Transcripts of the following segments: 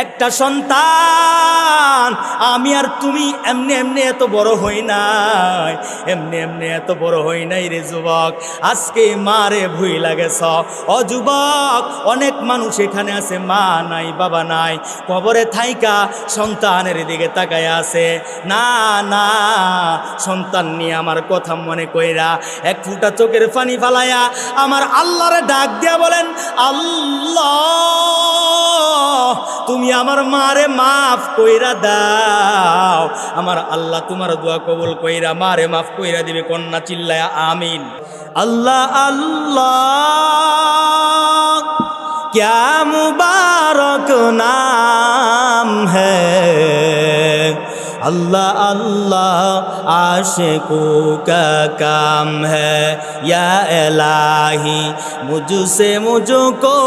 একটা সন্তান। আমি আর তুমি এমনি এমনি এত বড় হই নাই, এমনি এমনি এত বড় হই নাই রে যুবক। আজকে মারে ভুই লাগেছ। ও যুবক, অনেক মানুষ এখানে আছে, মা নাই বাবা নাই, কবরে থাইকা সন্তানের দিকে তাকায় আছে। না না, সন্তান নিয়ে আমার কথা মনে কইরা এক ফুটা চোখের পানি ফালাইয়া আমার আল্লাহরে ডাক দিয়া বলেন, আল্লাহ তুমি আমার মারে মাফ কইরা দাও। আমার আল্লাহ তোমার দোয়া কবুল কইরা মারে মাফ কইরা দিবে। কন্যা চিল্লায়া আমিন। আল্লাহ আল্লাহ क्या मुबारक नाम है, अल्लाह अल्लाह आशिकों का काम है। या इलाही मुझसे मुझको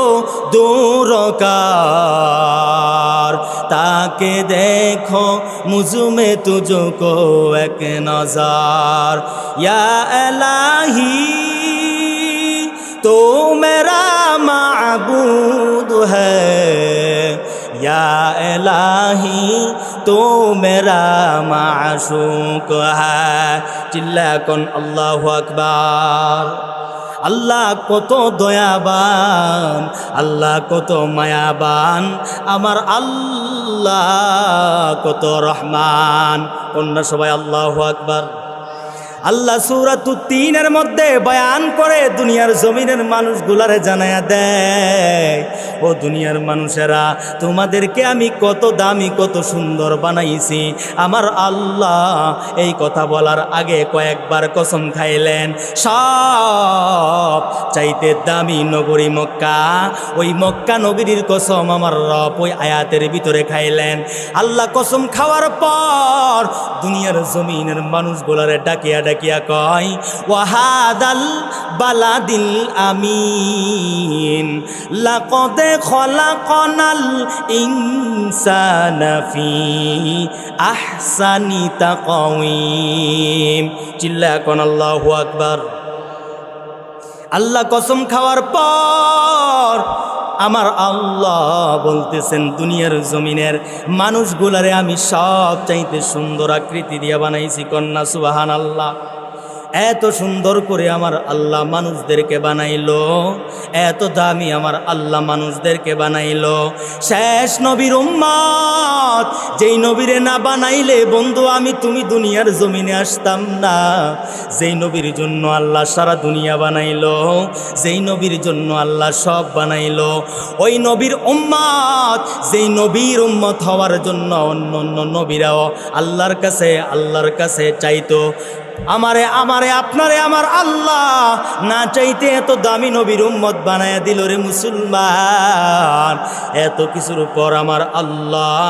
दूर कर, ताकि देखो मुझ में तुझको एक नज़र। या इलाही तो मेरा माबूद है, या इलाही तो मेरा माशूक है। चिल्ला कौन अल्लाहु अकबर। আল্লাহ কত দয়াবান, আল্লাহ কত মায়াবান, আমার আল্লাহ কত রহমান। কন্যা সবাই আল্লাহু আকবার। আল্লাহ সূরাতুত তিনের মধ্যে বয়ান করে দুনিয়ার জমিনের মানুষগুলারে জানায়া দেয়, ও দুনিয়ার মানুষেরা, তোমাদেরকে আমি কত দামি কত সুন্দর বানাইছি। আমার আল্লাহ এই কথা বলার আগে কয়েকবার কসম খাইলেন, সব চাইতে দামি নগরী মক্কা, ওই মক্কা নগরীর কসম আমার রব ওই আয়াতের ভিতরে খাইলেন। আল্লাহ কসম খাওয়ার পর দুনিয়ার জমিনের মানুষগুলারে ডাকিয়া ডাকিয়া কয়, ওয়াহাদাল বালাদিল আমিন লাকাদ খলাকনাল ইনসানা ফি আহসানি তাকওয়িম। চিল্লা কোন আল্লাহু আকবার। আল্লাহ কসম খাওয়ার পর আমার আল্লাহ বলতেছেন, দুনিয়ার জমিনের মানুষগুলারে আমি সব চাইতে সুন্দর আকৃতি দিয়ে বানাইছি। কন্যা সুবহানাল্লাহ। এত সুন্দর করে আমার আল্লাহ মানুষদেরকে বানাইলো, এত দামি আমার আল্লাহ মানুষদেরকে বানাইলো। শেষ নবীর উম্মত, যেই নবীরে না বানাইলে বন্ধু আমি তুমি দুনিয়ার জমিনে আসতাম না। যেই নবীর জন্য আল্লাহ সারা দুনিয়া বানাইলো, যেই নবীর জন্য আল্লাহ সব বানাইলো, ওই নবীর উম্মত, যেই নবীর উম্মত হওয়ার জন্য অন্য অন্য নবীরাও আল্লাহর কাছে চাইতো। আমারে আমারে আপনারে আমার আল্লাহ না চাইতে এত দামি নবীর উম্মত বানায়া দিল রে মুসলমান। এত কিছুর পর আমার আল্লাহ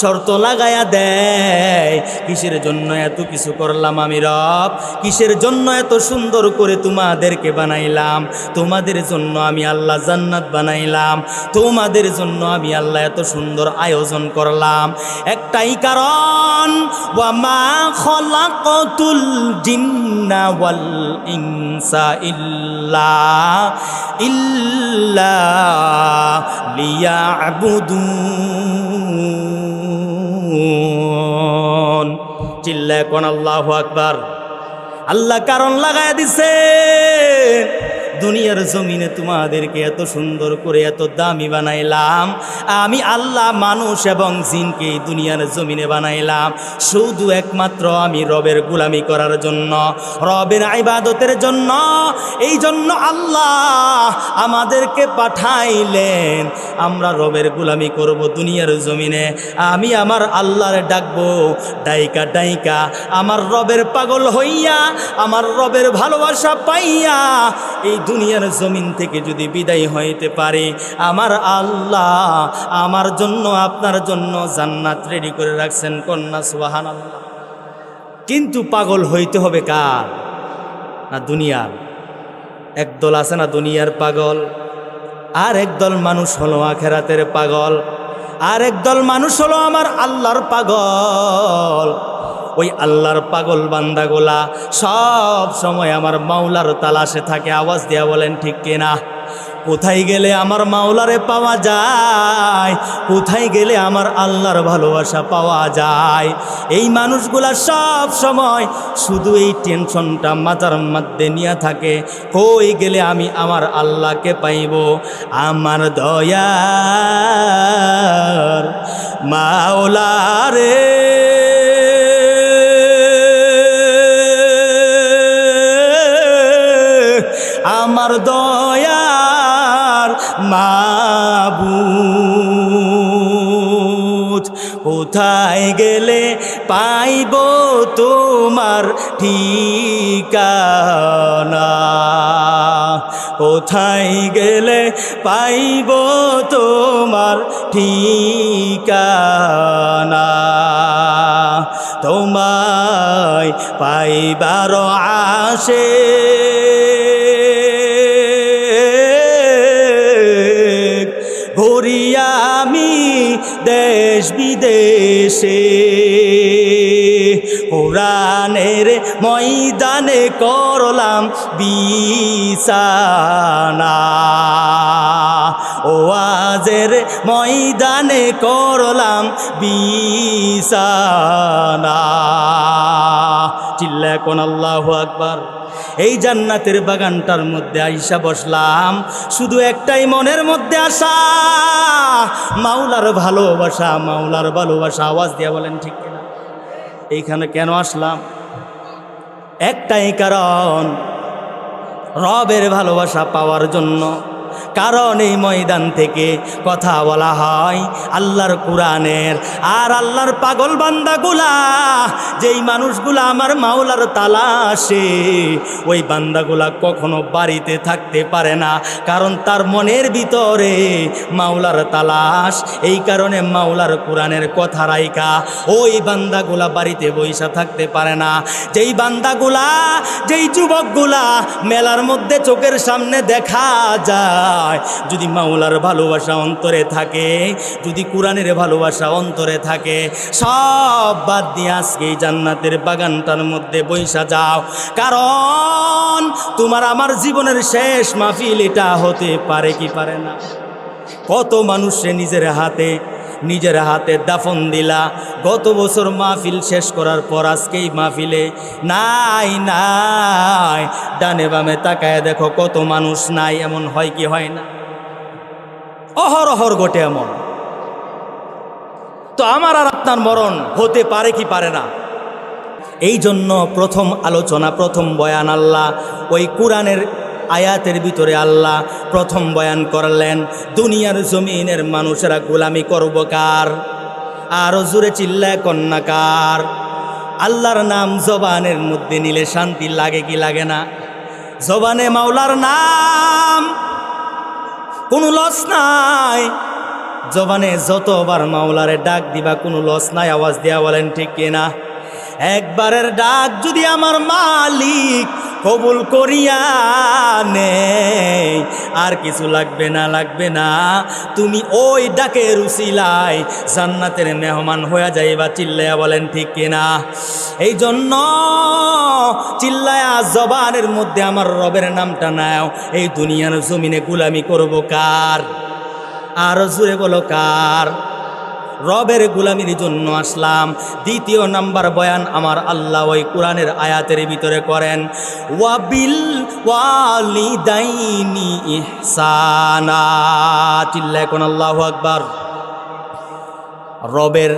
শর্ত লাগায়া দেয়, কিসের জন্য এত কিছু করলাম আমি রব, কিসের জন্য এত সুন্দর করে তোমাদেরকে বানাইলাম। তোমাদের জন্য আমি আল্লাহ জান্নাত বানাইলাম, তোমাদের জন্য আমি আল্লাহ এত সুন্দর আয়োজন করলাম। একটাই কারণ, ওয়া মা খলাকতুল জিন্না ওয়াল ইনসা ইল্লা লিয়াবুদুন। চিল্লায় কোন আল্লাহু আকবার। আল্লাহ কারণ লাগায় দিছে, দুনিয়ার জমিনে তোমাদেরকে এত সুন্দর করে এত দামি বানাইলাম। আমি আল্লাহ মানুষ এবং জিনকে দুনিয়ার জমিনে বানাইলাম শুধু একমাত্র আমি রবের গোলামি করার জন্য, রবের ইবাদতের জন্য। এই জন্য আল্লাহ আমাদেরকে পাঠাইলেন, আমরা রবের গোলামি করব দুনিয়ার জমিনে। আমি আমার আল্লাহর ডাকবো, ডাইকা ডাইকা আমার রবের পাগল হইয়া, আমার রবের ভালোবাসা পাইয়া এই দুনিয়ার জমিন থেকে যদি বিদায় হইতে পারে, আমার আল্লাহ আমার জন্য আপনার জন্য জান্নাত রেডি করে রাখছেন। কন্যা সুবহানাল্লাহ। কিন্তু পাগল হইতে হবে কার? না দুনিয়ার। একদল আছে না দুনিয়ার পাগল, আর একদল মানুষ হলো আখেরাতের পাগল, আর একদল মানুষ হলো আমার আল্লাহর পাগল। ওই আল্লাহর পাগল বান্দাগুলা সব সময় আমার মাওলার তালাশে থাকে। আওয়াজ দিয়া বলেন ঠিক কিনা? কোথায় গেলে আমার মাওলারে পাওয়া যায়, কোথায় গেলে আমার আল্লাহর ভালোবাসা পাওয়া যায়। এই মানুষগুলা সব সময় শুধু এই টেনশনটা মাথার মধ্যে নিয়ে থাকে, কই গেলে আমি আমার আল্লাহকে পাইব। আমার দয়ার মাওলারে আমার দয়ার মাবুদ, কোথায় গেলে পাইব তোমার ঠিকানা, কোথায় গেলে পাইব তোমার ঠিকানা। তোমায় পাইবার আশে ঘুরিয়া আমি দেশ বিদেশে, কোরআনের ময়দানে করলাম বিছানা, ওয়াজের ময়দানে করলাম বিছানা। চিল্লায় কোন আল্লাহু আকবার। এই জান্নাতের বাগানটার মধ্যে আইসা বসলাম, শুধু একটাই মনের মধ্যে আশা, মাওলার ভালোবাসা, মাওলার ভালোবাসা। আওয়াজ দিয়া বলেন ঠিক কিনা? এইখানে কেন আসলাম? একটাই কারণ, রবের ভালোবাসা পাওয়ার জন্য। কারণ এই ময়দান থেকে কথা বলা হয় আল্লাহর কোরআনের, আর আল্লাহর পাগল বান্দাগুলা, যেই মানুষগুলা আমার মাওলার তালাশে, ওই বান্দাগুলা কখনো বাড়িতে থাকতে পারে না, কারণ তার মনের ভিতরে মাওলার তালাশ। এই কারণে মাওলার কোরআনের কথা রাইকা ওই বান্দাগুলা বাড়িতে বইসা থাকতে পারে না। যেই বান্দাগুলা, যেই যুবকগুলা মেলার মধ্যে চোখের সামনে দেখা যায়, যদি মাওলার ভালোবাসা অন্তরে থাকে, যদি কোরআনের ভালোবাসা অন্তরে থাকে, সব বাদ দিয়ে আজকে এই জান্নাতের বাগানটার মধ্যে বইসা যাও। কারণ তোমার আমার জীবনের শেষ মাহফিল এটা হতে পারে কি পারে না। কত মানুষে নিজের হাতে দাফন দিলা। গত বছর মাহফিল শেষ করার পর আজকে এই মাহফিলে নাই নাই, ডানে বামে তাকায় দেখো কত মানুষ নাই। এমন হয় কি হয় না? অহরহর ঘটে এমন। তো আমার আর আপনার মরণ হতে পারে কি পারে না। এই জন্য প্রথম আলোচনা, প্রথম বয়ান আল্লাহ ওই কোরআনের আয়াতের ভিতরে আল্লাহ প্রথম বয়ান করলেন, দুনিয়ার জমিনের মানুষেরা গোলামি করব কার? আরো জোরে চিল্লায় কন্যাকার। আল্লাহর নাম জবানের মধ্যে নিলে শান্তি লাগে কি লাগে না? জবানে মাওলার নাম, কোনো লস নাই। জবানে যতবার মাওলারে ডাক দিবা কোনো লস নাই। আওয়াজ দিয়া বলেন ঠিক কিনা? একবারের ডাক যদি আমার মালিক কবুল করিয়া নেই, আর কিছু লাগবে না, লাগবে না। তুমি ওই ডাকের উসিলায় জান্নাতের মেহমান হয়ে যাইবা। চিল্লায়া বলেন ঠিক কিনা? এই জন্য চিল্লায়া জবানের মধ্যে আমার রবের নামটা নাও। এই দুনিয়ার জমিনে গোলামি করব কার? আর জোরে বলো কার? রবের গোলামির জন্য আসলাম। দ্বিতীয় নাম্বার বয়ান আমার আল্লাহ ওই কোরআনের আয়াতের ভিতরে করেন, ওয়াবিল ওয়ালিদাইনি ইহসানা। চিল্লায় কোন আল্লাহু আকবার। রবের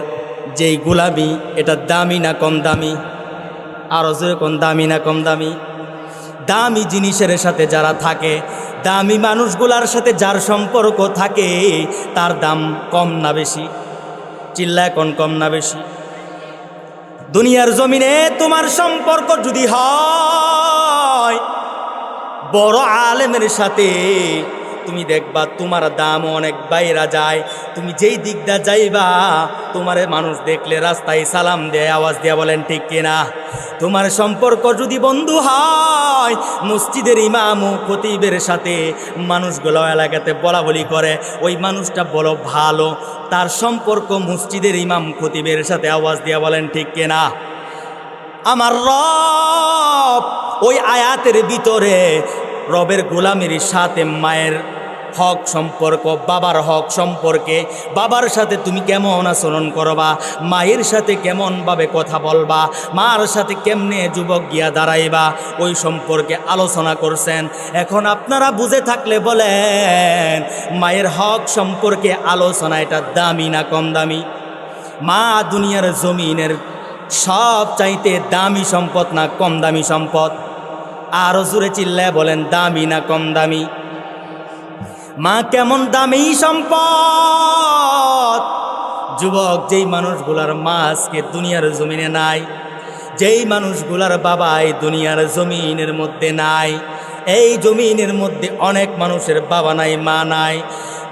যেই গোলামি, এটা দামি না কম দামি? আরো জোরে কোন দামি না কম দামি? দামি জিনিসের সাথে যারা থাকে, দামি মানুষগুলার সাথে যার সম্পর্ক থাকে, তার দাম কম না বেশি? চিল্লায় কোন কম না বেশি? দুনিয়ার জমিনে তোমার সম্পর্ক যদি হয় বড় আলেমের সাথে, তুমি দেখবা তোমার দাম অনেক বাইরা যায়। তুমি যেই দিকটা যাইবা, তোমার মানুষ দেখলে রাস্তায় সালাম দেয়। আওয়াজ দিয়া বলেন ঠিক কিনা? তোমার সম্পর্ক যদি বন্ধু হয় মসজিদের ইমাম ও খতিবের সাথে, মানুষগুলো এলাকাতে বলা বলি করে ওই মানুষটা বড় ভালো, তার সম্পর্ক মসজিদের ইমাম খতিবের সাথে। আওয়াজ দিয়া বলেন ঠিক কিনা? আমার রব ওই আয়াতের ভিতরে রবের গোলামির সাথে মায়ের হক সম্পর্ক, বাবার হক সম্পর্কে, বাবার সাথে তুমি কেমন আচরণ করবা, মায়ের সাথে কেমনভাবে কথা বলবা, মার সাথে কেমনে যুবক গিয়া দাঁড়াইবা, ওই সম্পর্কে আলোচনা করছেন। এখন আপনারা বুঝে থাকলে বলেন, মায়ের হক সম্পর্কে আলোচনা এটা দামি না কম দামি? মা দুনিয়ার জমিনের সব চাইতে দামি সম্পদ না কম দামি সম্পদ? আরো জোরে চিল্লায় বলেন, দামি না কম দামি? মা কেমন দামি সম্পদ? যুবক, যেই মানুষগুলার মা আজকে দুনিয়ার জমিনে নাই, যেই মানুষগুলার বাবা এই দুনিয়ার জমিনের মধ্যে নাই, এই জমিনের মধ্যে অনেক মানুষের বাবা নাই, মা নাই,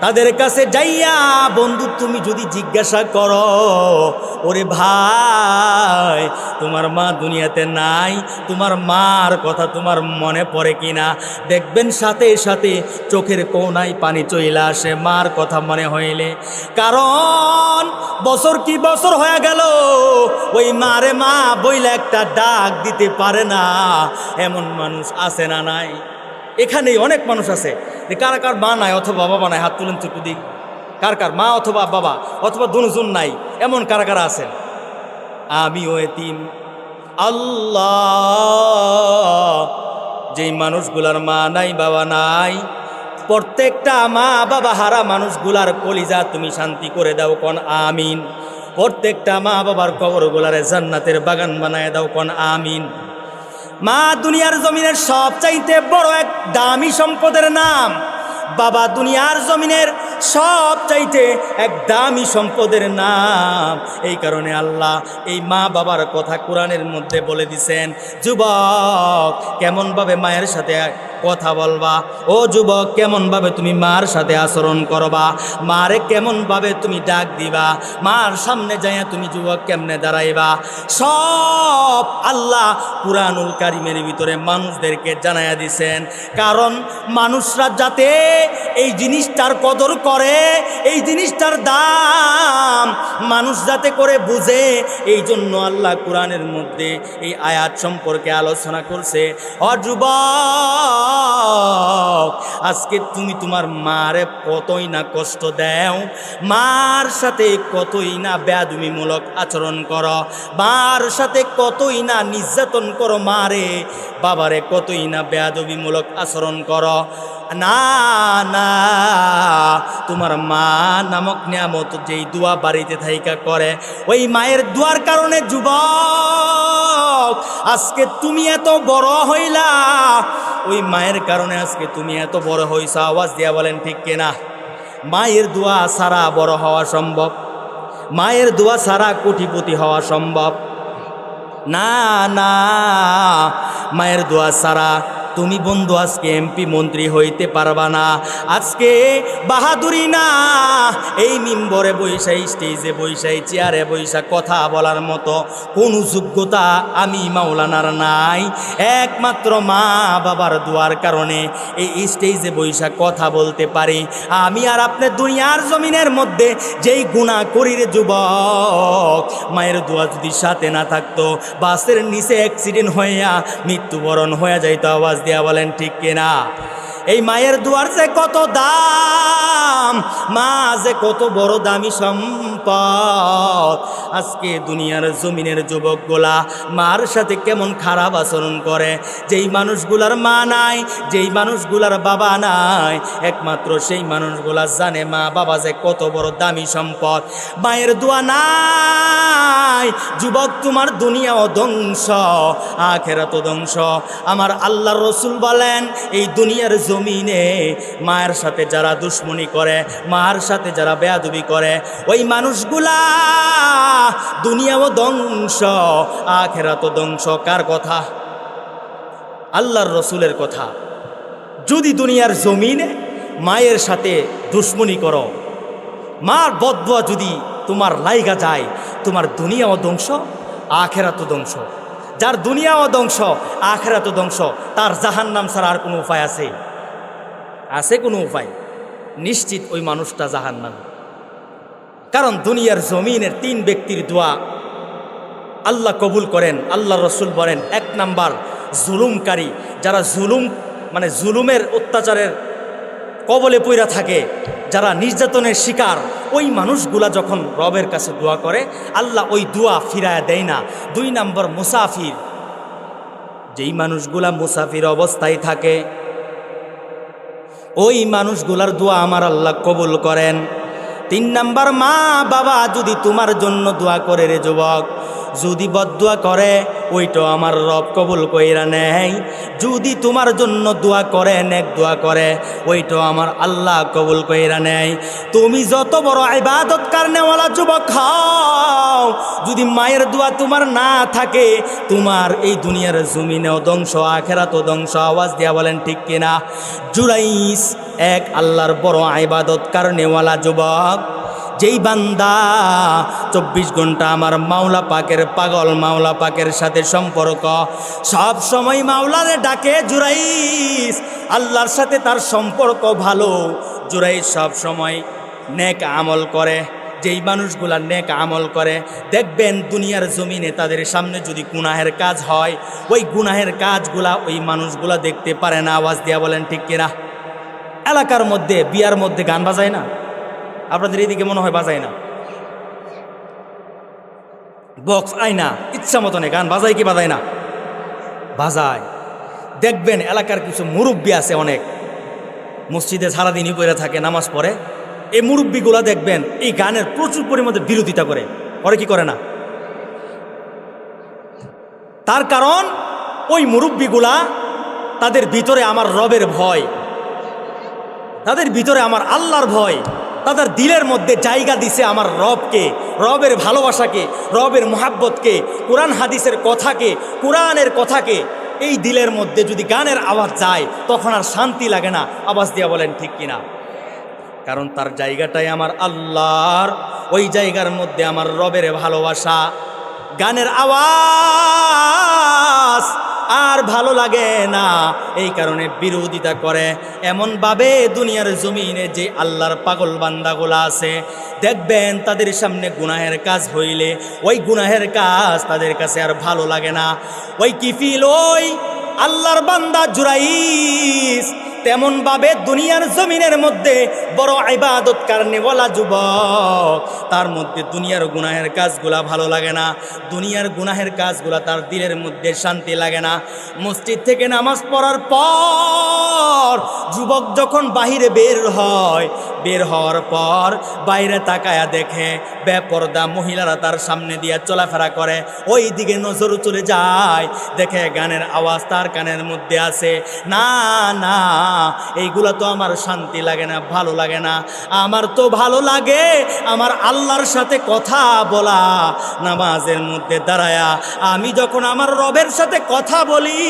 তাদের কাছে যাইয়া বন্ধু তুমি যদি জিজ্ঞাসা করো, ওরে ভাই তোমার মা দুনিয়াতে নাই, তোমার মার কথা তোমার মনে পড়ে কিনা, দেখবেন সাথে সাথে চোখের কোণায় পানি চলে আসে মার কথা মনে হইলে। কারণ বছর কি বছর হয়ে গেল ওই মারে মা বইলে একটা ডাক দিতে পারে না, এমন মানুষ আছে না নাই? এখানেই অনেক মানুষ আছে যে কার কার মা নাই অথবা বাবা নাই, হাত তুলেন চুটু দিক। কার কার মা অথবা বাবা অথবা দুজন নাই, এমন কারা কারা আছেন? আমিও এতিম। আল্লাহ, যেই মানুষগুলার মা নাই বাবা নাই, প্রত্যেকটা মা বাবা হারা মানুষগুলার কলিজা তুমি শান্তি করে দাও, কোন আমিন। প্রত্যেকটা মা বাবার কবরগুলারে জান্নাতের বাগান বানায় দাও, কোন আমিন। মা দুনিয়ার জমিনের সব চাইতে বড় এক দামি সম্পদের নাম। বাবা দুনিয়ার জমিনের সব চাইতে এক দামি সম্পদের নাম। এই কারণে আল্লাহ এই মা বাবার কথা কোরআনের মধ্যে বলে দিছেন। যুবক, কেমনভাবে মায়ের সাথে কথা বলবা, ও যুবক কেমনভাবে তুমি মার সাথে আচরণ করবা, মারে কেমনভাবে তুমি ডাক দিবা, মার সামনে যাইয়া তুমি যুবক কেমনে দাঁড়াইবা, সব আল্লাহ কুরআনুল কারীমের ভিতরে মানুষদেরকে জানাইয়া দিছেন। কারণ মানুষরা যাতে এই জিনিসটার কদর করে, এই জিনিসটার দাম মানুষ যাতে করে বুঝে, এই জন্য আল্লাহ কোরআনের মধ্যে এই আয়াত সম্পর্কে আলোচনা করছে। ও যুবক, আজকে তুমি তোমার মারে কতই না কষ্ট দাও, মার সাথে কতই না বেয়াদবিমূলক আচরণ করো, মার সাথে কতই না নির্যাতন করো, মারে বাবারে কতই না বেয়াদবিমূলক আচরণ করো। না না, তোমার মা নামক নিয়ামত যেই দোয়া বাড়িতে থাইকা করে, ওই মায়ের দোয়ার কারণে যুবক আজকে তুমি এত বড় হইলা, ওই মায়ের কারণে আজকে তুমি এত বড় হইছ। আওয়াজ দিয়া বলেন ঠিক কিনা? মায়ের দোয়া ছাড়া বড় হওয়া সম্ভব? মায়ের দোয়া ছাড়া কোটিপতি হওয়া সম্ভব না? না, মায়ের দোয়া ছাড়া তুমি বন্ধু আজকে এমপি মন্ত্রী হইতে পারবা না। আজকে বাহাদুরি না, এই মিম্বরে বৈশা, স্টেজে বৈশা, চেয়ারে বৈশা কথা বলার মতো কোনো যোগ্যতা আমি মাওলানার নাই। একমাত্র মা বাবার দোয়ার কারণে এই স্টেজে বৈশা কথা বলতে পারি। আমি আর আপনি দুনিয়ার জমিনের মধ্যে যেই গুনাহ করি রে যুবক, মায়ের দোয়া যদি সাথে না থাকতো, বাসের নিচে অ্যাক্সিডেন্ট হইয়া মৃত্যুবরণ হয়ে যাইতো। আওয়াজ দিয়া বলেন ঠিক কিনা? এই মায়ের দুয়ার যে কত দাম, মা যে কত বড় দামি সম্পদ। আজকে দুনিয়ার জমিনের যুবকগুলা মার সাথে কেমন খারাপ আচরণ করে। যেই মানুষগুলার মা নাই, যেই মানুষগুলার বাবা নাই, একমাত্র সেই মানুষগুলা জানে মা বাবা যে কত বড় দামি সম্পদ। মায়ের দোয়া নাই যুবক, তোমার দুনিয়াও ধ্বংস, আখিরাতও ধ্বংস। আমার আল্লাহর রাসূল বলেন, এই দুনিয়ার জমিনে মায়ের সাথে যারা দুশ্মনী করে, মার সাথে যারা বেয়াদবি করে, ওই মানুষগুলা দুনিয়াও ধ্বংস, আখিরাতও ধ্বংস। কার কথা? আল্লাহর রাসূলের কথা। যদি দুনিয়ার জমিনে মায়ের সাথে দুশ্মনী করো, মার বদদুয়া যদি তোমার লাইগা যায়, তোমার দুনিয়াও ধ্বংস, আখিরাতও ধ্বংস। যার দুনিয়াও ধ্বংস, আখিরাতও ধ্বংস, তার জাহান্নাম ছাড়া আর কোনো উপায় আছে? আছে কোনো উপায়? নিশ্চিত ওই মানুষটা জাহান্নাম। কারণ দুনিয়ার জমিনের 3 ব্যক্তির দোয়া আল্লাহ কবুল করেন। আল্লাহ রাসূল বলেন, 1 নাম্বার জুলুমকারী, যারা জুলুমের অত্যাচারের কবলে পইরা থাকে, যারা নির্যাতনের শিকার, ওই মানুষগুলা যখন রবের কাছে দোয়া করে আল্লাহ ওই দোয়া ফিরায়া দেয় না। 2 নম্বর মুসাফির, যেই মানুষগুলা মুসাফির অবস্থায় থাকে ওই মানুষগুলার দোয়া আমার আল্লাহ কবুল করেন। 3 নম্বর, মা বাবা যদি তোমার জন্য দোয়া করে রে যুবক, যদি বদদোয়া করে ওইটাও আমার রব কবুল কইরা নেয়। যদি তোমার জন্য দোয়া করে, নেক দোয়া করে, ওইটাও আমার আল্লাহ কবুল কইরা নেয়। তুমি যত বড় ইবাদত করনেওয়ালা যুবক হও, যদি মায়ের দোয়া তোমার না থাকে, তোমার এই দুনিয়ার জমিনেও ধ্বংস, আখেরাতও ধ্বংস। আওয়াজ দিয়া বলেন ঠিক কিনা? জুরাইস এক আল্লাহর বড় ইবাদত করনেওয়ালা যুবক, যেই বান্দা 24 ঘন্টা আমার মাওলা পাকের পাগল, মাওলা পাকের সাথে সম্পর্ক, সব সময় মাওলারে ডাকে। জুরাইস আল্লাহর সাথে তার সম্পর্ক ভালো। জুরাইস সব সময় নেক আমল করে। যেই মানুষগুলা নেক আমল করে দেখবেন দুনিয়ার জমিনে তাদের সামনে যদি গুনাহের কাজ হয়, ওই গুনাহের কাজগুলা ওই মানুষগুলা দেখতে পারে না। আওয়াজ দিয়া বলেন ঠিক কিনা? এলাকার মধ্যে বিয়ার মধ্যে গান বাজায় না? আপনাদের এইদিকে মনে হয় বাজায় না, বক্স আয় না, ইচ্ছা মতনে গান বাজায় কি বাজায় না? বাজায়। দেখবেন এলাকার কিছু মুরব্বী আছে, অনেক মসজিদে সারাদিনই পড়ে থাকে, নামাজ পড়ে। এই মুরব্বীগুলা দেখবেন এই গানের প্রচুর পরিমাণে বিরোধিতা করে কি করে না? তার কারণ ওই মুরব্বীগুলা তাদের ভিতরে আমার রবের ভয়, তাদের ভিতরে আমার আল্লাহর ভয়, তাদের দিলের মধ্যে জায়গা দিছে আমার রবকে, রবের ভালোবাসাকে, রবের মোহাব্বতকে, কোরআন হাদিসের কথাকে, কোরআনের কথাকে। এই দিলের মধ্যে যদি গানের আওয়াজ যায় তখন আর শান্তি লাগে না। আওয়াজ দিয়া বলেন ঠিক কিনা? কারণ তার জায়গাটাই আমার আল্লাহর, ওই জায়গার মধ্যে আমার রবের ভালোবাসা। গানের আওয়াজ আর ভালো লাগে না, এই কারণে বিরোধিতা করে। এমনভাবে দুনিয়ার জমিনে যে আল্লাহর পাগল বান্দাগুলা আছে, দেখবেন তাদের সামনে গুনাহের কাজ হইলে ওই গুনাহের কাজ তাদের কাছে আর ভালো লাগে না। ওই কিফিল ওই আল্লাহর বান্দা জুরাইস তেমনভাবে দুনিয়ার জমিনের মধ্যে বড় ইবাদত করনেওয়ালা যুবক, তার মধ্যে দুনিয়ার গুনাহের কাজগুলা ভালো লাগে না, দুনিয়ার গুনাহের কাজগুলা তার দিলের মধ্যে শান্তি লাগে না। মসজিদ থেকে নামাজ পড়ার পর যুবক যখন বাহিরে বের হয়, বের হওয়ার পর বাইরে তাকায়া দেখে বেপরদা মহিলারা তার সামনে দিয়ে চলাফেরা করে, ওই দিকে নজর চলে যায়, দেখে গানের আওয়াজ তার কানের মধ্যে আছে। না না, এইগুলা তো আমার শান্তি লাগে না, ভালো লাগে না। আমার তো ভালো লাগে আমার আল্লাহর সাথে কথা বলা, নামাজের মধ্যে দাঁড়ায়া আমি যখন আমার রবের সাথে কথা বলি,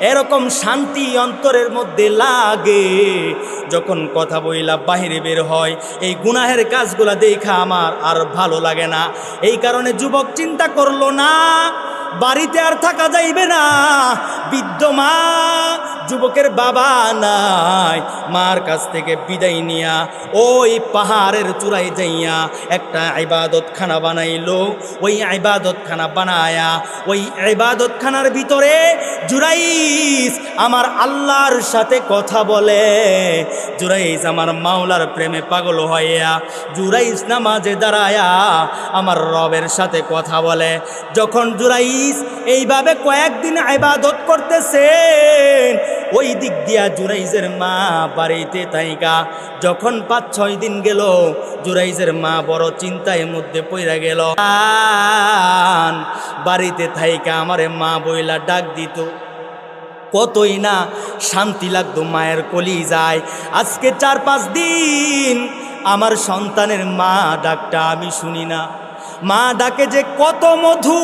এরকম শান্তি অন্তরের মধ্যে লাগে। যখন কথা বইলা বাহিরে বের হয়, এই গুনাহের কাজগুলা দেখা আমার আর ভালো লাগে না। এই কারণে যুবক চিন্তা করলো না, বাড়িতে আর থাকা যাইবে না। বৃদ্ধ মা, যুবকের বাবা নাই, মার কাছ থেকে বিদায় নিয়া ওই পাহাড়ের চূড়ায় যাইয়া একটা ইবাদতখানা বানাইলো। ওই ইবাদতখানা বানায়া ওই ইবাদতখানার ভিতরে জুরাইস আমার আল্লাহর সাথে কথা বলে। জুরাইস আমার মাওলার প্রেমে পাগল হইয়া জুরাইস নামাজে দাঁড়ায়া আমার রবের সাথে কথা বলে। যখন জুরাইস এইভাবে কয়েকদিন ইবাদত করতেছেন, ওই দিক দিয়া জুরাইজের মা বাড়িতে থাইকা যখন 5-6 দিন গেল, জুরাইজের মা বড় চিন্তার মধ্যে পড়ে গেল। বাড়িতে থাইকা আমারে মা বইলা ডাক দিত, কতই না শান্তি লাগতো মায়ের কলি যায়। আজকে 4-5 দিন আমার সন্তানের মা ডাকটা আমি শুনি না। মা ডাকে যে কত মধু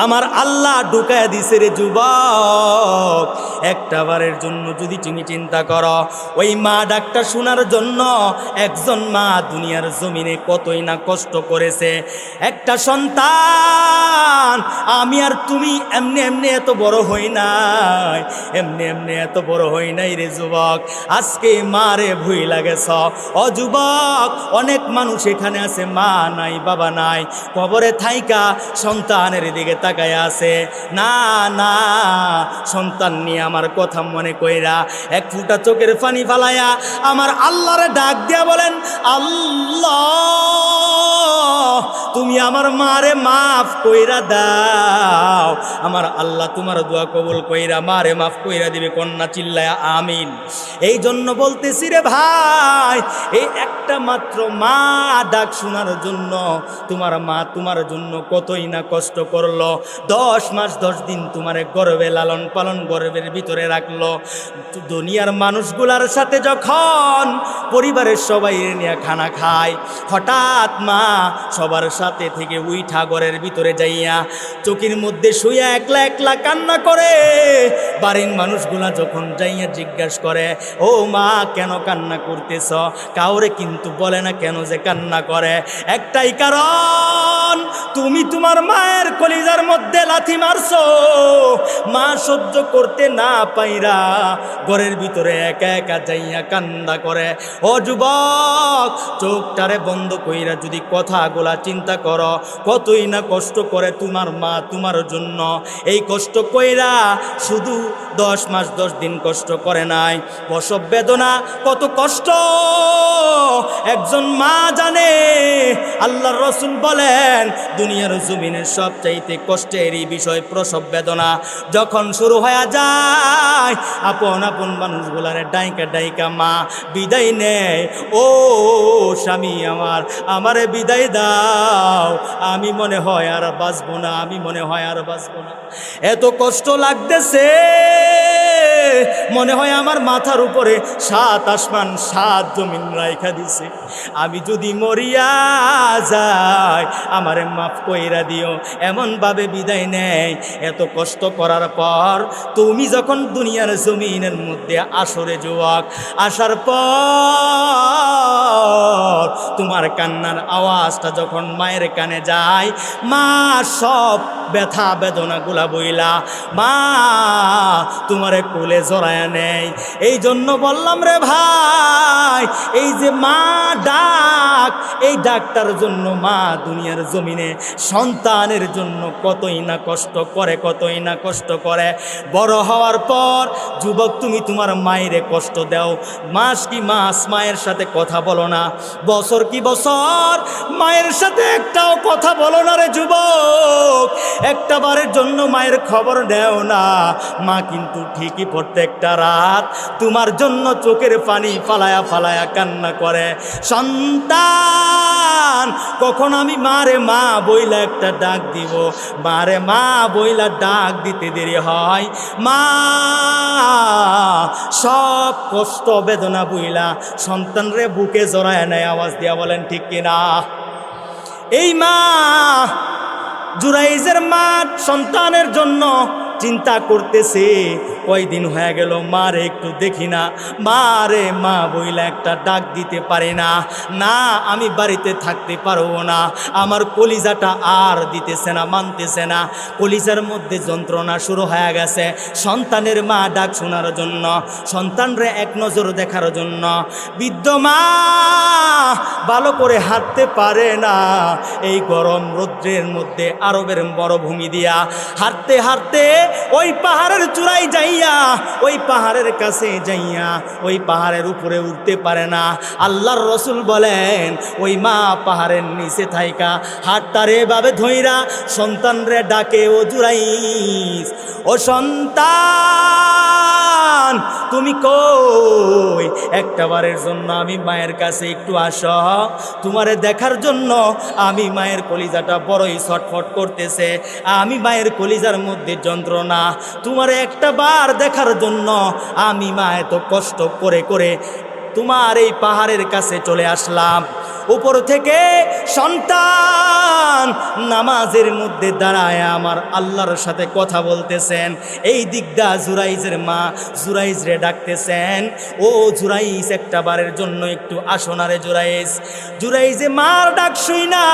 আমার আল্লাহ ঢুকায় দিছে রে যুবক। একটা বারের জন্য যদি তুমি চিন্তা করো, ওই মা ডাকটা শোনার জন্য একজন মা দুনিয়ার জমিনে কতই না কষ্ট করেছে। একটা সন্তান, আমি আর তুমি এমনি এমনি এত বড় হই নাই, এমনি এমনি এত বড় হই নাই রে যুবক। আজকে মা রে ভুই লাগেছ। ও যুবক, অনেক মানুষ এখানে আছে মা নাই বাবা নাই, কবরে থাইকা সন্তানের দিকে তাকায় আছে। না না, সন্তান নিয়ে আমার কথা মনে কইরা এক ফুটা চোখের পানি ফালাইয়া আমার আল্লাহরে ডাক দিয়া বলেন, আল্লাহ তুমি আমার মারে মাফ কইরা দাও। আমার আল্লাহ তোমার দোয়া কবুল কইরা মারে মাফ কইরা দিবে। কন্যা চিল্লায়া আমিন। এই জন্য বলতেছি রে ভাই, এই একটা মাত্র মা ডাক শোনার জন্য তোমার মা তোমার জন্য কতই না কষ্ট করলো। 10 মাস 10 দিন তোমারে গর্ভে লালন পালন গর্ভের ভিতরে রাখলো। দুনিয়ার মানুষগুলার সাথে যখন পরিবারের সবাই নিয়ে খানা খায়, হঠাৎ মা সবার সাথে থেকে উইঠা ঘরের ভিতরে যাইয়া চোখের মধ্যে শুয়ে একলা একলা কান্না করে। বাড়ির মানুষগুলা যখন যাইয়া জিজ্ঞাসা করে, ও মা কেন কান্না করতেছ? কাউরে কিন্তু বলে না কেন যে কান্না করে। একটাই কারণ, তুমি তোমার মায়ের কলিজার মধ্যে লাথি মারছো। মা সহ্য করতে না পাইরা ঘরের ভিতরে একা একা যাইয়া কান্না করে। ও যুবক, চোখটারে বন্ধ কইরা যদি কথাগুলা চিন্তা করো, কতই না কষ্ট করে তোমার মা তোমার জন্য। এই কষ্ট কইরা শুধু 10 মাস 10 দিন কষ্ট করে নাই, প্রসব বেদনা কত কষ্ট একজন মা জানে। আল্লাহর রাসূল বলেন, দুনিয়ার জমিনের সবচাইতে কষ্টেরই বিষয় প্রসব বেদনা। যখন শুরু হয়ে যায়, আপন আপন মানুষগুলারে ডাইকা ডাইকা মা বিদায় নেয়। ও স্বামী আমার, আমারে বিদায় দাও, আমি মনে হয় আর বাঁচবো না, আমি মনে হয় আর বাঁচবো না। এত কষ্ট লাগতেছে, মনে হয় আমার মাথার উপরে 7 আসমান 7 জমিন রাইখা দিছে। আমি যদি মরিয়া যাই, আমারে মাফ কইরা দিও। এমনভাবে বিদায় নেয়। এত কষ্ট করার পর তুমি যখন দুনিয়ার জমিনের মধ্যে আসরে যুবক, আসার পর তোমার কান্নার আওয়াজটা যখন মায়ের কানে যায়, মা সব ব্যথা বেদনাগুলা বইলা মা তোমারে কোলে জড়ায়া নেয়। এই জন্য বললাম রে ভাই, এই যে মা ডাক, এই ডাকটার জন্য মা দুনিয়ার জমিনে সন্তানের জন্য কতই না কষ্ট করে, কতই না কষ্ট করে। বড় হওয়ার পর যুবক, তুমি তোমার মায়েরে কষ্ট দাও। মাস কি মাস মায়ের সাথে কথা বলো না, বছর কি বছর মায়ের সাথে একটাও কথা বলো না রে যুবক। একটা বারের জন্য মায়ের খবর নেও না। মা কিন্তু ঠিকই প্রত্যেকটা রাত তোমার জন্য চোখের পানি ফালায়া ফালায়া কান্না করে। সন্তান, কখন আমি মারে মা বইলা একটা ডাক দিব, মারে মা বইলা ডাক দিতে দেরি হয়। মা সব কষ্ট বেদনা বইলা সন্তান রে বুকে জড়ায় নেয়। আওয়াজ দিয়া বলেন ঠিক কিনা? এই মা, জুরাইজের মা সন্তানের জন্য চিন্তা করতেছে, কয়দিন হয়ে গেল মারে একটু দেখি না, মারে মা বইলা একটা ডাক দিতে পারে না। না, আমি বাড়িতে থাকতে পারবো না। আমার কলিজাটা আর দিতেছে না, মানতেছে না। কলিজার মধ্যে যন্ত্রণা শুরু হয়ে গেছে সন্তানের মা ডাক শোনার জন্য, সন্তানরে এক নজর দেখার জন্য। বৃদ্ধ মা ভালো করে হাঁটতে পারে না। এই গরম রৌদ্রের মধ্যে আরবের মরুভূমি দিয়া হাঁটতে হাঁটতে ওই পাহাড়ের চূড়ায় যাইয়া, ওই পাহাড়ের কাছে যাইয়া ওই পাহাড়ের উপরে উঠতে পারে না। আল্লাহর রাসূল বলেন, ওই মা পাহাড়ের নিচে থাইকা হাতটারে এভাবে ধইরা সন্তানরে ডাকে, ও জুরাইজ, ও সন্তান তুমি কই? একটা বারের জন্য আমি মায়ের কাছে একটু আসো, তোমারে দেখার জন্য আমি মায়ের কলিজাটা বড়ই ছটফট করতেছে। আমি মায়ের কলিজার মধ্যে যন্ত্রণা, তোমারে একটা বার দেখার জন্য আমি মা এত কষ্ট করে করে তোমার এই পাহাড়ের কাছে চলে আসলাম। উপর থেকে সন্তান নামাজের মধ্যে দাঁড়ায় আমার আল্লাহর সাথে কথা বলতেছেন। এই দিকটা জুরাইজের মা জুরাইজরে ডাকতেছেন, ও জুরাইজ, একটা বারের জন্য একটু আসো না রে জুরাইজ। জুরাইজে মার ডাক শুই না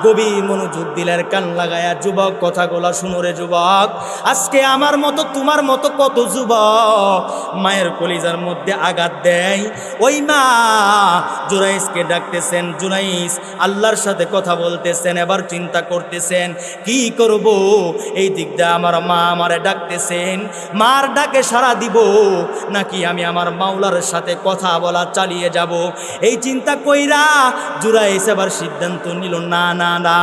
গভীর মনোযোগ দিলের কান লাগায়া, যুবক কথাগুলা শুনো রে যুবক। আজকে আমার মতো তোমার মতো কত যুবক মায়ের কলিজার মধ্যে আঘাত দেয়। ওই মা জুরাইজকে ডাক দেখতেছেন জুরাইস আল্লাহর সাথে কথা বলতেছেন, এবার চিন্তা করতেছেন কি করব। এই দিক দিয়ে আমার মা আমারে ডাকতেছেন, মার ডাকে সাড়া দিব নাকি আমি আমার মাওলার সাথে কথা বলা চালিয়ে যাব। এই চিন্তা কইরা জুরাইস এবার সিদ্ধান্ত নিল, না না না,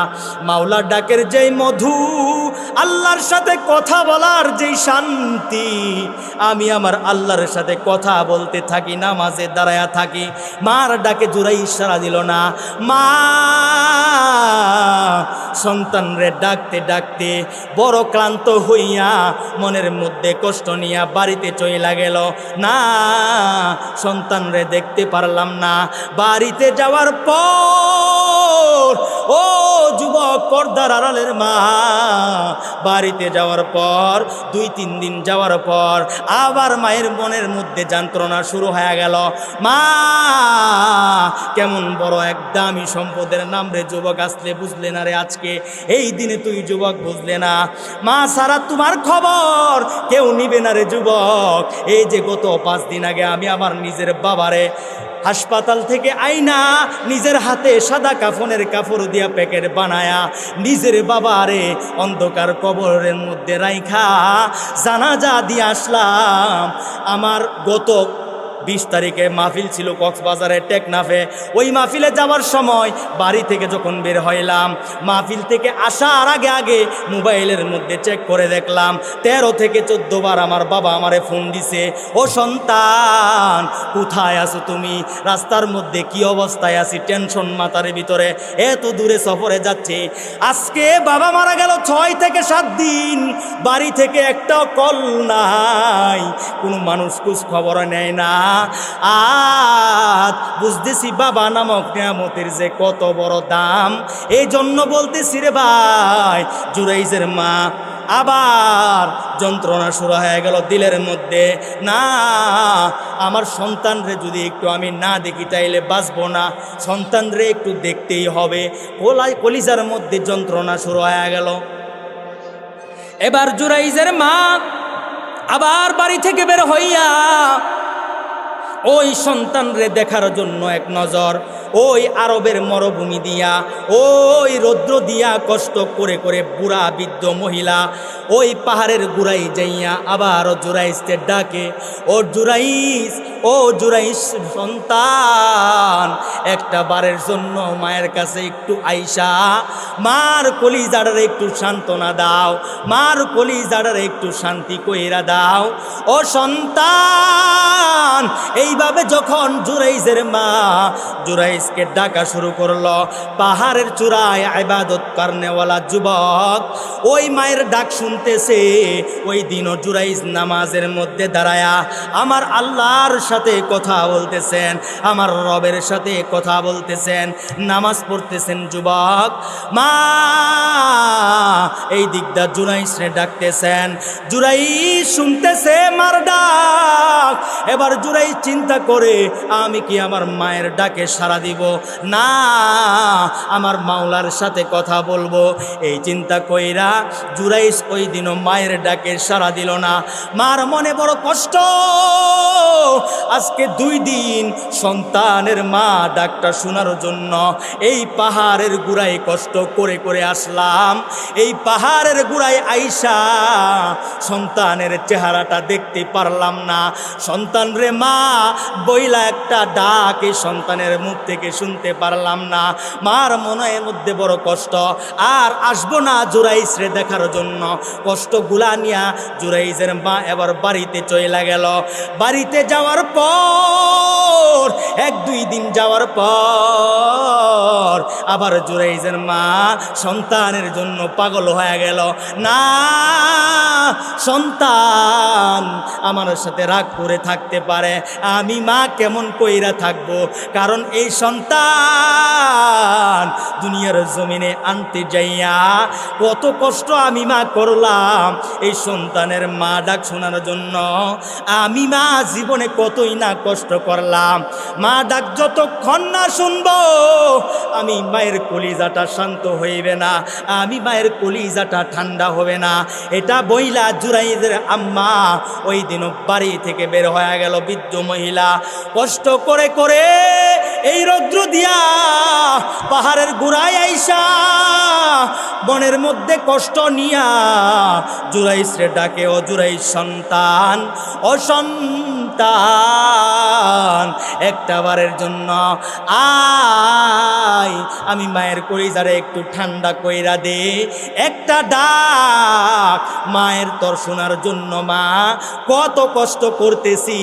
মাওলার ডাকের যেই মধু, আল্লাহর সাথে কথা বলার যেই শান্তি, আমি আমার আল্লাহর সাথে কথা বলতে থাকি, নামাজে দাঁড়ায়া থাকি। মার ডাকে জুরাইস সাড়া দিল না। মা সন্তানরে ডাকতে ডাকতে বড় ক্লান্ত হইয়া মনের মধ্যে কষ্ট নিয়া বাড়িতে চইলা গেল। না, সন্তানরে দেখতে পারলাম না। বাড়িতে যাওয়ার পর ও যুবক পর্দার আড়ালের মা, বাড়িতে যাওয়ার পর 2-3 দিন যাওয়ার পর আবার মায়ের মনের মধ্যে যন্ত্রণা শুরু হয়ে গেল। মা কেমন বড় এক দামি সম্পদের নাম রে যুবক, আসলে বুঝলে না রে আজকে এই দিনে তুই যুবক, বুঝলে না। মা সারা তোমার খবর কেউ নিবে না রে যুবক। এই যে গত 5 দিন আগে আমি আমার নিজের বাবারে হাসপাতাল থেকে আইনা নিজের হাতে সাদা কাফনের কাপড় দিয়া প্যাকেট বানায়া নিজের বাবারে অন্ধকার কবরের মধ্যে রাইখা জানাজা দিয়ে আসলাম। আমার গত 20 তারিখে মাহফিল ছিল কক্সবাজারে টেকনাফে। ওই মাহফিলে যাওয়ার সময় বাড়ি থেকে যখন বের হইলাম, মাহফিল থেকে আসার আগে আগে মোবাইলের মধ্যে চেক করে দেখলাম 13 থেকে 14 বার আমার বাবা আমারে ফোন দিছে, ও সন্তান কোথায় আছো তুমি, রাস্তার মধ্যে কি অবস্থায় আছি, টেনশন মাথার ভিতরে, এত দূরে সফরে যাচ্ছে। আজকে বাবা মারা গেল 6 থেকে 7 দিন, বাড়ি থেকে একটাও কল নাই, কোনো মানুষ খোঁজ খবর নেয় না। আজ বুঝতেছি বাবা নামক নিয়ামতের যে কত বড় দাম। এই জন্য বলতেছি রে ভাই, জুরাইজের মা আবার যন্ত্রণা শুরু হয়ে গেল দিলের মধ্যে। না, আমার সন্তানরে যদি একটু আমি না দেখি তাইলে বাঁচবো না, সন্তানরে একটু দেখতেই হবে। কলিজার মধ্যে যন্ত্রণা শুরু হয়ে গেল। এবার জুরাইজের মা আবার বাড়ি থেকে বের হইয়া ওই সন্তানরে দেখার জন্য এক নজর ওই আরবের মরুভূমি দিয়া, ওই রৌদ্র দিয়া কষ্ট করে করে বুড়া বৃদ্ধ মহিলা ওই পাহাড়ের গুড়াই যাইয়া আবার জুরাইসকে ডাকে, ও জুরাইস, ও জুরাইস সন্তান, একটা বারের জন্য মায়ের কাছে একটু আইসা মার কলিজাড়ারে একটু সান্ত্বনা দাও, মার কলিজাড়ারে একটু শান্তি কইরা দাও। ও সন্তান, এইভাবে যখন জুরাইসের মা জুরাইসকে ডাকা শুরু করলো, পাহাড়ের চূড়ায় ইবাদত করনেওয়ালা যুবক ওই মায়ের ডাক শুনতেছে। ওই দিনও জুরাইস নামাজের মধ্যে দাঁড়ায়া আমার আল্লাহর সাথে কথা বলতেছেন, আমার রবের সাথে কথা বলতেছেন, নামাজ পড়তেছেন যুবক। মা এই দিকটা জুরাইসরে ডাকতেছেন, জুরাইস শুনতেছে মার ডাক। এবার জুরাইস চিন্তা করে, আমি কি আমার মায়ের ডাকে সাড়া দিব, না আমার মাওলার সাথে কথা বলবো। এই চিন্তা কইরা জুরাইস ওই দিনও মায়ের ডাকে সাড়া দিল না। মার মনে বড় কষ্ট, আজকে 2 দিন সন্তানের মা ডাকটা শোনার জন্য এই পাহাড়ের গুড়ায় কষ্ট করে করে আসলাম। এই পাহাড়ের গুড়ায় আইসা সন্তানের চেহারাটা দেখতে পারলাম না। সন্তান রে মা বইলা একটা ডাক এই সন্তানের মুখ থেকে শুনতে পারলাম না। মার মনের মধ্যে বড় কষ্ট, আর আসবো না জুরাইসরে দেখার জন্য। কষ্টগুলা নিয়া জুরাইসের মা এবার বাড়িতে চলে গেল। বাড়িতে যাওয়ার পর 1-2 দিন যাওয়ার পর আবার জুরাইসের মা সন্তানের জন্য পাগল হয়ে গেল। না, সন্তান আমার সাথে রাগ করে থাকতে পারে, আমি মা কেমন কইরা থাকবো, কারণ এই সন্তান দুনিয়ার জমিনে আনতে যাইয়া কত কষ্ট আমি মা করলাম এই সন্তানের মা ডাক শোনার জন্য। আমি মা জীবনে কতই না কষ্ট করলাম। মা ডাক যতক্ষণ না শুনবো আমি মায়ের কলিজাটা শান্ত হইবে না, আমি মায়ের কলিজাটা ঠান্ডা হবে না। এটা বইলা জুরাইজের আম্মা ওই দিনও বাড়ি থেকে বের হয়ে গেল। বৃদ্ধ মহিলা কষ্ট করে করে এই রৌদ্র দিয়া পাহাড়ের গোড়ায় আইসা বনের মধ্যে কষ্ট নিয়া জুরাইসরে ডাকে, ও জুরাইস সন্তান, ও সন্তান, একটা বারের জন্য আয়, আমি মায়ের কলিজারে একটু ঠান্ডা কইরা দে, একটা ডাক মায়ের তোর শোনার জন্য। মা কত কষ্ট করতেছি,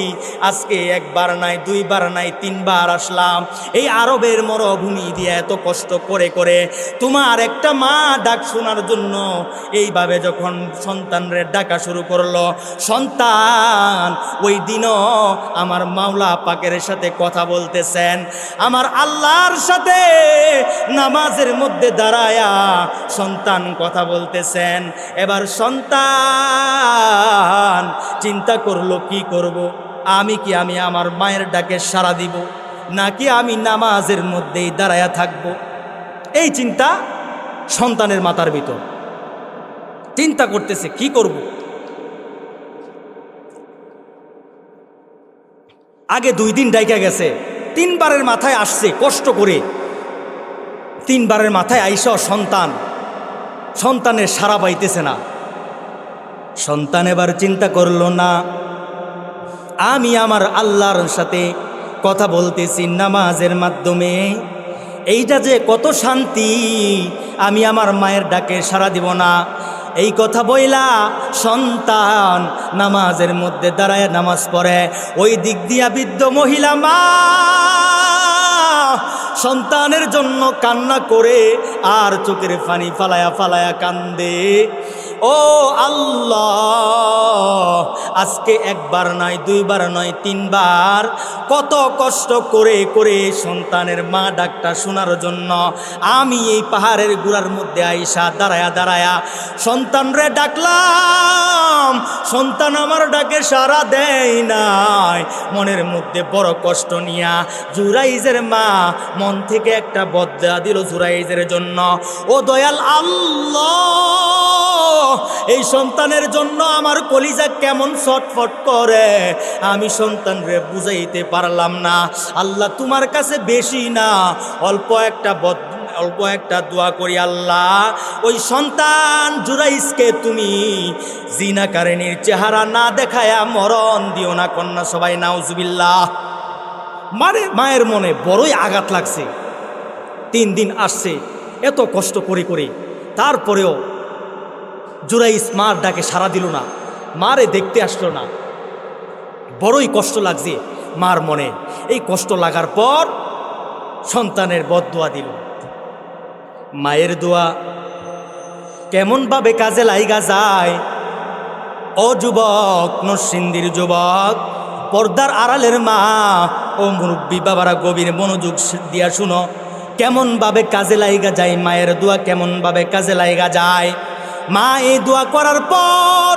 আজকে একবার নাই, দুইবার নাই, তিনবার আসলাম এই আরবের মরুভূমি দিয়ে এত কষ্ট করে করে তোমার একটা মা ডাক শোনার জন্য। এইভাবে যখন সন্তানরে ডাকা শুরু করলো, সন্তান ওই দিনও আমার মাওলা পাকের সাথে কথা বলতেছেন, আমার আল্লাহর সাথে নামাজের মধ্যে দাঁড়ায়া সন্তান কথা বলতেছেন। এবার সন্তান চিন্তা করলো, কি করব আমি? কি আমি আমার মায়ের ডাকে সাড়া দিব, নাকি আমি নামাজের মধ্যেই দাঁড়ায়া থাকব? এই চিন্তা সন্তানের মাথার ভিতর। চিন্তা করতেছে কি করব। আগে 2 দিন ডাইকা গেছে, 3বারের মাথায় আসছে কষ্ট করে, 3বারের মাথায় আইসা সন্তানের সাড়া পাইতেছে না। সন্তান এবার চিন্তা করলো, না, আমি আমার আল্লাহর সাথে কথা বলতেছি নামাজের মাধ্যমে, এইটা যে কত শান্তি, আমি আমার মায়ের ডাকে সাড়া দিব না। এই কথা বইলা সন্তান নামাজের মধ্যে দাঁড়ায় নামাজ পড়ে। ওই দিক দিয়া বৃদ্ধ মহিলা মা সন্তানের জন্য কান্না করে আর চোখের পানি ফালায়া ফালায়া কান্দে। ও আল্লাহ, আজকে একবার নয়, দুইবার নয়, 3বার কত কষ্ট করে করে সন্তানের মা ডাকটা শোনার জন্য আমি এই পাহাড়ের গুড়ার মধ্যে আইসা দাঁড়ায়া দাঁড়ায়া সন্তানরে ডাকলাম। সন্তান আমার ডাকে সাড়া দেয় নাই। মনের মধ্যে বড় কষ্ট নিয়া জুরাইজের মা মন থেকে একটা বদলা দিল জুরাইজের জন্য। ও দয়াল আল্লাহ, এই সন্তানের জন্য আমার কলিজা কেমন ছটফট করে, আমি সন্তানরে বুঝাইতে পারলাম না। আল্লাহ তোমার কাছে বেশি না, অল্প একটা দোয়া করি, আল্লাহ ওই সন্তান জুরাইজকে তুমি জিনাকারিনীর চেহারা না দেখায়া মরণ দিও না। কন্যা সবাই নাউজুবিল্লাহ। মায়ের মনে বড়ই আঘাত লাগছে। 3 দিন আসছে এত কষ্ট করে করে, তারপরেও জুরাইজ মার ডাকে সাড়া দিল না, মারে দেখতে আসলো না। বড়ই কষ্ট লাগছে মার মনে। এই কষ্ট লাগার পর সন্তানের বদদোয়া দিল। মায়ের দোয়া কেমনভাবে কাজে লাইগা যায়। ও যুবক, নরসিংদীর যুবক, পর্দার আড়ালের মা ও মুরব্বী বাবারা গভীর মনোযোগ দিয়া শুনো, কেমনভাবে কাজে লাইগা যায় মায়ের দোয়া, কেমনভাবে কাজে লাইগা যায়। মা এই দোয়া করার পর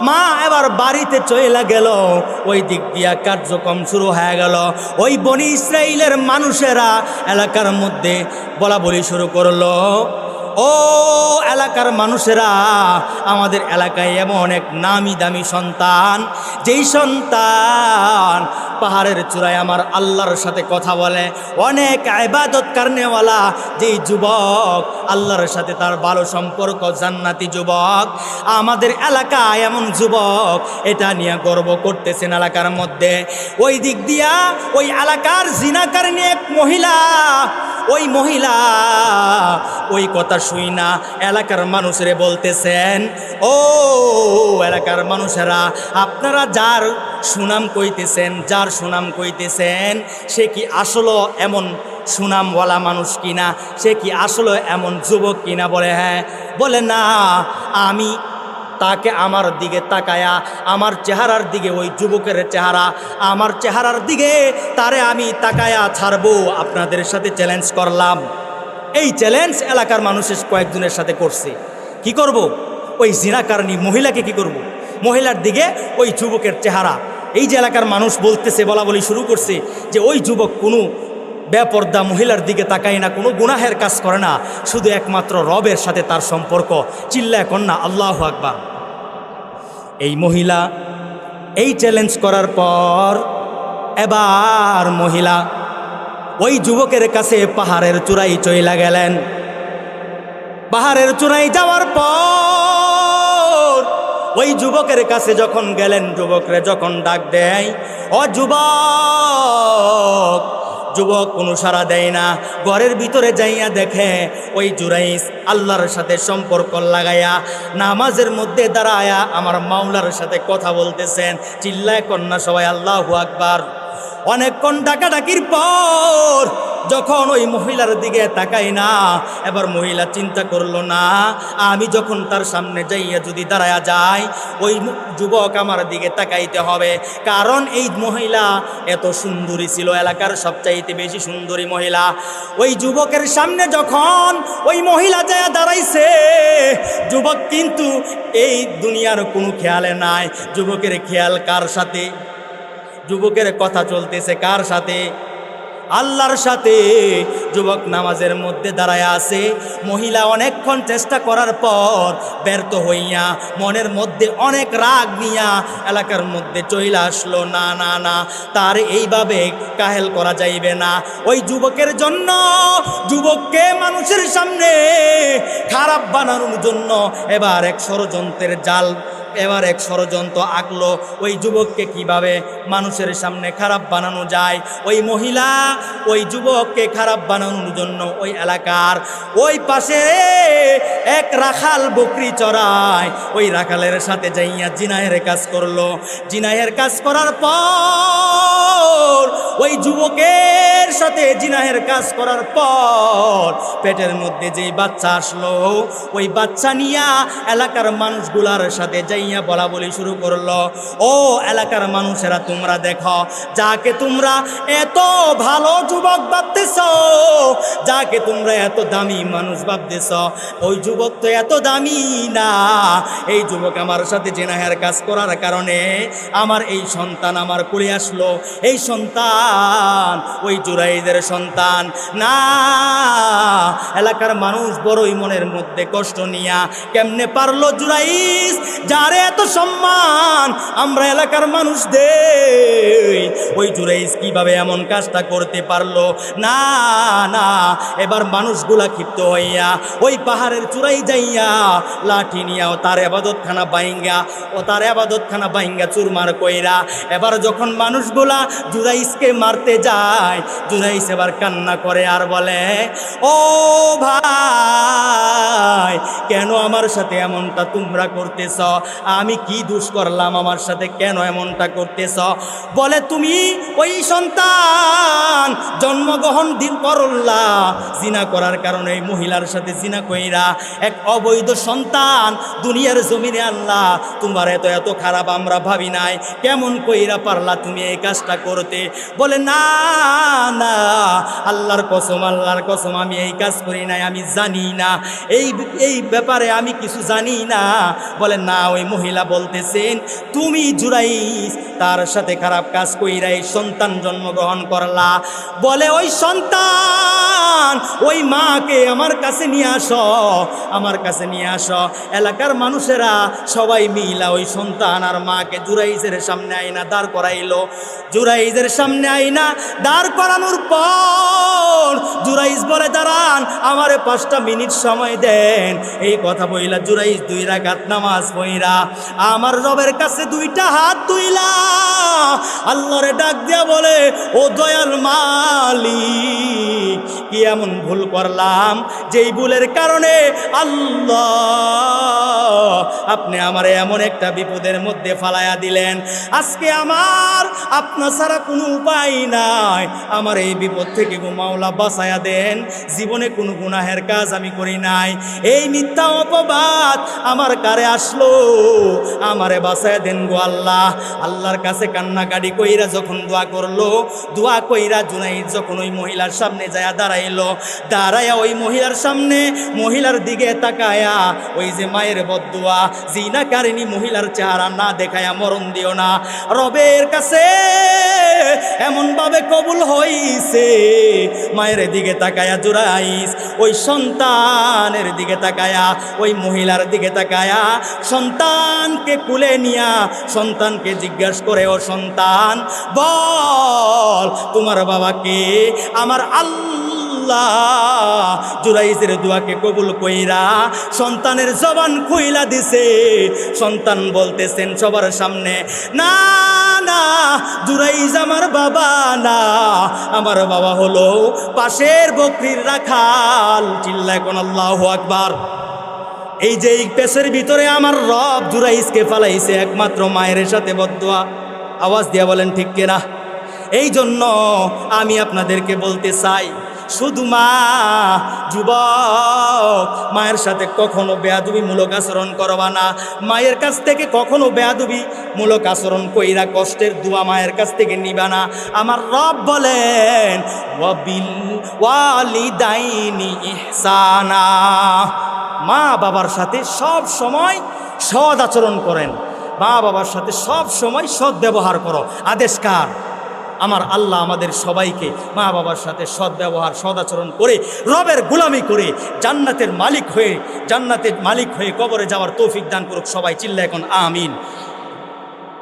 মা এবার বাড়িতে চলে গেল। ওই দিক দিয়া কার্যক্রম শুরু হয়ে গেল। ওই বনি ইসরাইলের মানুষেরা এলাকার মধ্যে বলা বলি শুরু করলো, ও এলাকার মানুষেরা, আমাদের এলাকায় এমন এক নামি দামি সন্তান, যেই সন্তান পাহাড়ের চূড়ায় আমার আল্লাহর সাথে কথা বলে, অনেক ইবাদত করনেওয়ালা, যেই যুবক আল্লাহর সাথে তার ভালো সম্পর্ক, জান্নাতি যুবক, আমাদের এলাকায় এমন যুবক, এটা নিয়ে গর্ব করতেছেন এলাকার মধ্যে। ওই দিক দিয়া ওই এলাকার জিনাকারিনী এক মহিলা, ওই মহিলা ওই কথা শুই না এলাকার মানুষেরা বলতেছেন, ও এলাকার মানুষেরা, আপনারা যার সুনাম কইতেছেন সে কি আসলে এমন সুনামওয়ালা মানুষ কিনা, সে কি আসলে এমন যুবক কিনা? বলে হ্যাঁ। বলে না, আমি তাকে আমার দিকে তাকায়া, আমার চেহারার দিকে, ওই যুবকের চেহারা, আমার চেহারার দিকে তারে আমি তাকায়া ছাড়বো। আপনাদের সাথে চ্যালেঞ্জ করলাম। এই চ্যালেঞ্জ এলাকার মানুষের কয়েকজনের সাথে করছে। কি করব? ওই জিনাকারিনী মহিলাকে কি করব? মহিলার দিকে ওই যুবকের চেহারা, এই যে এলাকার মানুষ বলতেছে, বলা বলি শুরু করছে যে ওই যুবক কোনো বেপর্দা মহিলার দিকে তাকায় না, কোনো গুনাহের কাজ করে না, শুধু একমাত্র রবের সাথে তার সম্পর্ক। চিল্লায় কন্যা আল্লাহু আকবার। এই মহিলা এই চ্যালেঞ্জ করার পর এবার মহিলা ওই যুবকের কাছে পাহাড়ের চূড়ায় চইলা গেলেন। পাহাড়ের চূড়ায় যাওয়ার পর ওই যুবকের কাছে যখন গেলেন, যুবকরে যখন ডাক দেয়, ও যুবক, যুবক কোনো সাড়া দেয় না। ঘরের ভিতরে যাইয়া দেখে ওই জুরাইস আল্লাহর সাথে সম্পর্ক লাগাইয়া নামাজের মধ্যে দাঁড়ায়া আমার মাওলার সাথে কথা বলতেছেন। চিল্লায় কন্যা সবাই আল্লাহু আকবার। অনেকক্ষণ ডাকাডাকির পর যখন ওই মহিলার দিকে তাকাই না, এবার মহিলা চিন্তা করলো, না আমি যখন তার সামনে যাইয়া যদি দাঁড়ায়া যাই, ওই যুবক আমার দিকে তাকাইতে হবে, কারণ এই মহিলা এত সুন্দরী ছিল, এলাকার সবচাইতে বেশি সুন্দরী মহিলা। ওই যুবকের সামনে যখন ওই মহিলা যাইয়া দাঁড়াইছে, যুবক কিন্তু এই দুনিয়ার কোনো খেয়ালে নাই। যুবকের খেয়াল কার সাথে? যুবকের কথা চলতেছে কার সাথে? আল্লাহর সাথে। যুবক নামাজের মধ্যে দাঁড়ায় আছে। মহিলা অনেকক্ষণ চেষ্টা করার পর ব্যর্থ হইয়া মনের মধ্যে অনেক রাগ নিয়া এলাকার মধ্যে চইলা আসলো। না না না, তার এইভাবে কাহেল করা যাইবে না। ওই যুবকের জন্য, যুবককে মানুষের সামনে খারাপ বানানোর জন্য এবার এক ষড়যন্ত্রের জাল, এবার এক ষড়যন্ত্র আঁকলো ওই যুবককে কিভাবে মানুষের সামনে খারাপ বানানো যায়। ওই মহিলা ওই যুবককে খারাপ বানানোর জন্য ওই এলাকার ওই পাশে এক রাখাল বকরি চড়ায়, ওই রাখালের সাথে যাইয়া জিনাহের কাজ করলো। জিনাহের কাজ করার পর ওই যুবকের সাথে জিনাহের কাজ করার পর পেটের মধ্যে যেই বাচ্চা আসলো, ওই বাচ্চা নিয়া এলাকার মানুষগুলার সাথে যাইয়া বলা বলি শুরু করলো, ও এলাকার মানুষেরা তোমরা দেখো, যাকে তোমরা এত ভালো যুবক ভাবতেছ, যাকে তোমরা এত দামি মানুষ ভাবতেছ, ওই যুবক তো এত দামি না। এই যুবক আমার সাথে জিনাহের কাজ করার কারণে আমার এই সন্তান আমার কোলে আসলো। এই সন্তান ওই জুরাইজের সন্তান না। এলাকার মানুষ বড়ই মনের মধ্যে কষ্ট নিয়া কেমনে পারলো জুরাইজ, যারে এত সম্মান আমরা এলাকার মানুষ দেই, ওই জুরাইজ কিভাবে এমন কাজটা করতে পারলো? না না, এবার মানুষগুলা ক্ষিপ্ত হইয়া ওই পাহাড়ের চূড়ায় যাইয়া লাঠি নিয়াও তার আবাদতখানা বাইঙ্গা, ও তার আবাদতখানা বাইঙ্গা চুরমার কইরা এবার যখন মানুষগুলা জুরাইজকে মারতে যায়, জুরাইজ এবার কান্না করে আর বলে, ও ভাই, কেন আমার সাথে এমনটা তোমরা করতেছ? আমি কি দোষ করলাম? আমার সাথে কেন এমনটা করতেছ? বলে, তুমি ওই সন্তান জন্মগ্রহণ দিন করল্লা, জিনা করার কারণে এই মহিলার সাথে জিনা কইরা এক অবৈধ সন্তান দুনিয়ার জমিনে আল্লাহ তোমার এত এত খারাপ আমরা ভাবি নাই, কেমন কইরা পারলা তুমি এই কাজটা করতে? বলে, না না, আল্লাহর কসম, আল্লাহর কসম, আমি এই কাজ করি নাই, আমি জানি না, এই ব্যাপারে আমি কিছু জানি না। বলে, না, ওই মহিলা বলতেছেন তুমি জুরাইজ তার সাথে খারাপ কাজ কইরা এই সন্তান জন্মগ্রহণ করলা। বলে, ওই সন্তান ওই মাকে আমার কাছে নিয়ে আসো, আমার কাছে নিয়ে আসো। এলাকার মানুষেরা সবাই মিলা ওই সন্তান আর মাকে জুরাইজের সামনে আইনা দাঁড় করাইলো। জুরাইজের সামনে আইনা দাঁড় করানোর পর জুরাইজ বলে, দাঁড়ান, আমারে 5টা মিনিট সময় দেন। এই কথা বইলা জুরাইজ 2 রাকাত নামাজ পইরা আমার রবের কাছে 2টা হাত তুইলা আল্লাহরে ডাক দিয়া বলে, ও দয়াল মালিক, কি এমন ভুল করলাম যেই ভুলের কারণে আল্লাহ আপনি আমারে এমন একটা বিপদের মধ্যে ফালাইয়া দিলেন? আজকে আমার আপনার ছাড়া কোনো উপায় নাই, আমার এই বিপদ থেকে গো মাওলা বাঁচায়া দেন। জীবনে কোনো গুনাহের কাজ আমি করি নাই, এই মিথ্যা অপবাদ আমার কারে আসলো, আমারে বাঁচায়া দেন গো আল্লাহ। আল্লাহর কাছে কান্নাকাটি কইরা যখন দোয়া করলো, দোয়া কইরা জুনাইদ যখন ওই মহিলার সামনে যায় দাঁড়াই দাঁড়াইলো, দাঁড়ায়া ওই মহিলার সামনে মহিলার দিকে তাকায়া ওই যে মায়ের বদদুয়া, জিনাকারিনী মহিলার চেহারা না দেখায়া মরণ দিও না, রবের কাছে এমন ভাবে কবুল হইছে। মায়ের দিকে তাকায়া জুরাইস ওই সন্তানের দিকে তাকায়া, ওই মহিলার দিকে তাকায়া সন্তানকে কুলে নিয়া সন্তানকে জিজ্ঞাসা করে, ও সন্তান বল তোমার বাবাকে? আমার আল্লাহ জুরাইজের দোয়াকে কবুল কইরা সন্তানের জবান খুইলা দিছে। সন্তান বলতেছেন সবার সামনে, না না, জুরাইজ আমার বাবা না, আমার বাবা হলো পাশের বকরির রাখাল। চিল্লায় কোন আল্লাহু আকবার। এই যে এই পেশের ভিতরে আমার রব জুরাইজকে ফালাইছে একমাত্র মায়ের সাথে বদদুয়া। আওয়াজ দিয়া বলেন ঠিক কিনা? এই জন্য আমি আপনাদেরকে বলতে চাই, শুধু মা, যুবক, মায়ের সাথে কখনো বেয়াদবিমূলক আচরণ করবা না। মায়ের কাছ থেকে কখনো বেয়াদবিমূলক আচরণ কইরা কষ্টের দোয়া মায়ের কাছ থেকে নিবা না। আমার রব বলেন, ওয়াবিল ওয়ালিদাইনি ইহসানা, মা বাবার সাথে সব সময় সৎ আচরণ করেন, মা বাবার সাথে সব সময় সৎ ব্যবহার করো। আদেশকার আমার আল্লাহ আমাদের সবাইকে মা বাবার সাথে সৎ ব্যবহার সৎ আচরণ করে রবের গোলামি করে জান্নাতের মালিক হয়ে কবরে যাওয়ার তৌফিক দান করুক। সবাই চিল্লা এখন আমিন।